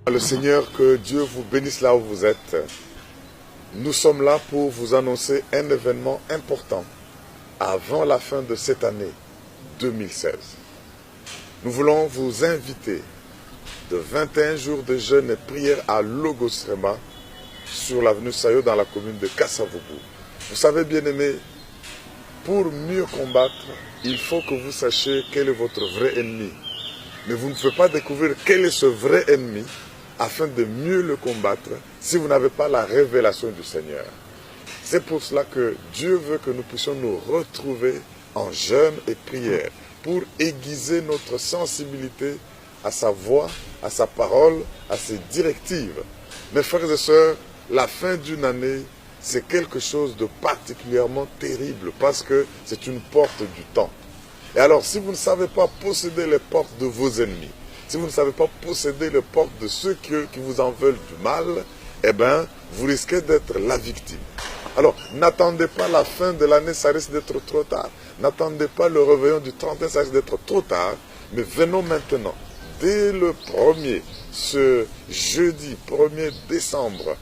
Le Seigneur, que Dieu vous bénisse là où vous êtes. Nous sommes là pour vous annoncer un événement important avant la fin de cette année 2016. Nous voulons vous inviter de 21 jours de jeûne et prière à Logos Rema sur l'avenue Sayo dans la commune de Kassavoubou. Vous savez, bien-aimés, pour mieux combattre, il faut que vous sachiez quel est votre vrai ennemi. Mais vous ne pouvez pas découvrir quel est ce vrai ennemi afin de mieux le combattre si vous n'avez pas la révélation du Seigneur. C'est pour cela que Dieu veut que nous puissions nous retrouver en jeûne et prière pour aiguiser notre sensibilité à sa voix, à sa parole, à ses directives. Mes frères et sœurs, la fin d'une année, c'est quelque chose de particulièrement terrible parce que c'est une porte du temps. Et alors, si vous ne savez pas posséder les portes de vos ennemis, si vous ne savez pas posséder les portes de ceux qui vous en veulent du mal, eh bien, vous risquez d'être la victime. Alors, n'attendez pas la fin de l'année, ça risque d'être trop tard. N'attendez pas le réveillon du 31, ça risque d'être trop tard. Mais venons maintenant, dès le ce jeudi 1er décembre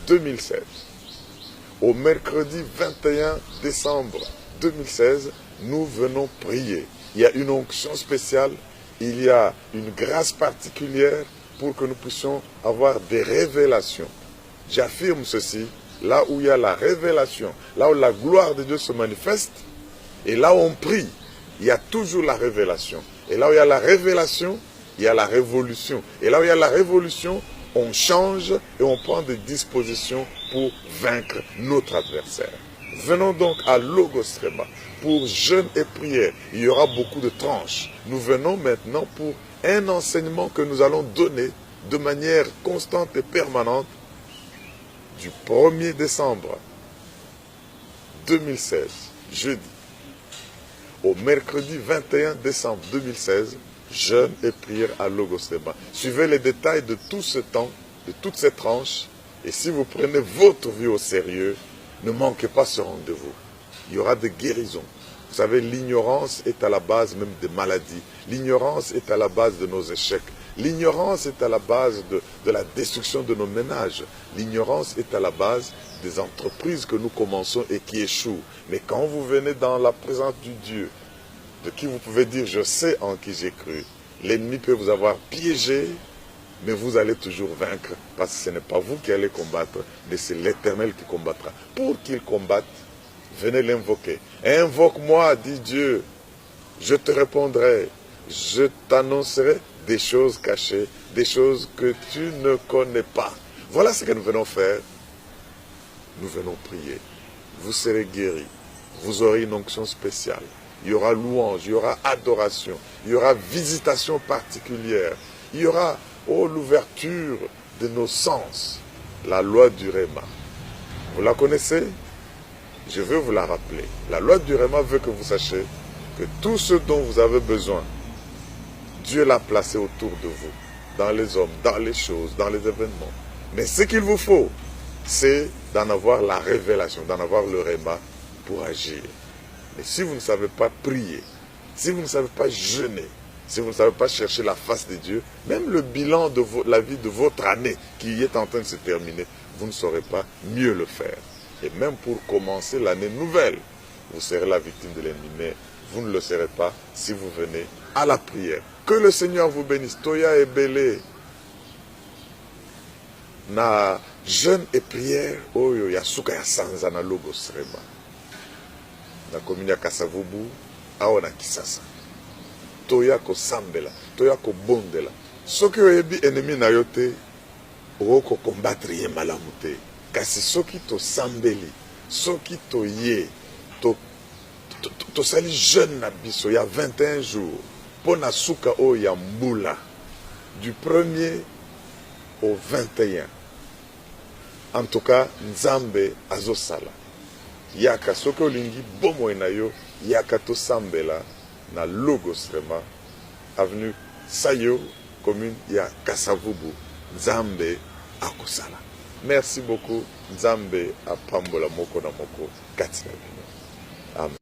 2016, au mercredi 21 décembre 2016, nous venons prier. Il y a une onction spéciale, il y a une grâce particulière pour que nous puissions avoir des révélations. J'affirme ceci, là où il y a la révélation, là où la gloire de Dieu se manifeste, et là où on prie, il y a toujours la révélation. Et là où il y a la révélation, il y a la révolution. Et là où il y a la révolution, on change et on prend des dispositions pour vaincre notre adversaire. Venons donc à Logos Rema pour jeûne et prière. Il y aura beaucoup de tranches. Nous venons maintenant pour un enseignement que nous allons donner de manière constante et permanente du 1er décembre 2016, jeudi, au mercredi 21 décembre 2016, jeûne et prière à Logos Rema. Suivez les détails de tout ce temps, de toutes ces tranches, et si vous prenez votre vie au sérieux, ne manquez pas ce rendez-vous. Il y aura des guérisons. Vous savez, l'ignorance est à la base même des maladies. L'ignorance est à la base de nos échecs. L'ignorance est à la base de la destruction de nos ménages. L'ignorance est à la base des entreprises que nous commençons et qui échouent. Mais quand vous venez dans la présence du Dieu, de qui vous pouvez dire « je sais en qui j'ai cru », l'ennemi peut vous avoir piégé, mais vous allez toujours vaincre, parce que ce n'est pas vous qui allez combattre, mais c'est l'Éternel qui combattra. Pour qu'il combatte, venez l'invoquer. Invoque-moi, dit Dieu, je te répondrai, je t'annoncerai des choses cachées, des choses que tu ne connais pas. Voilà ce que nous venons faire. Nous venons prier. Vous serez guéris. Vous aurez une onction spéciale. Il y aura louange, il y aura adoration, il y aura visitation particulière. Il y aura l'ouverture de nos sens, la loi du Réma. Vous la connaissez? Je veux vous la rappeler. La loi du Réma veut que vous sachiez que tout ce dont vous avez besoin, Dieu l'a placé autour de vous, dans les hommes, dans les choses, dans les événements. Mais ce qu'il vous faut, c'est d'en avoir la révélation, d'en avoir le Réma pour agir. Mais si vous ne savez pas prier, si vous ne savez pas jeûner, si vous ne savez pas chercher la face de Dieu, même le bilan de la vie de votre année qui est en train de se terminer, vous ne saurez pas mieux le faire. Et même pour commencer l'année nouvelle, vous serez la victime de l'ennemi, mais vous ne le serez pas si vous venez à la prière. Que le Seigneur vous bénisse. Toya et Belé. Na jeûne et prière, oyo ya suka ya sanza na Logos Rema. Na commune ya Kassavoubou, awa na Kisasa. Toya ko sambela, toya ko bondela. Soki oyebi ennemi na yo te, oko combattre ye malamu te. Kasi soki to sambeli, soki to ye, to sali jeune na biso ya 21 jours, po na suka o ya mbula, du 1er au 21. En tout cas, Nzambe azosala. Yaka soki olingi bomo na yo, yaka to sambela na Logos Rema, avenue Sayo, commune ya Kassavoubou. Nzambe akosala. Merci beaucoup. Nzambe apambola moko na moko katina bino. Amen.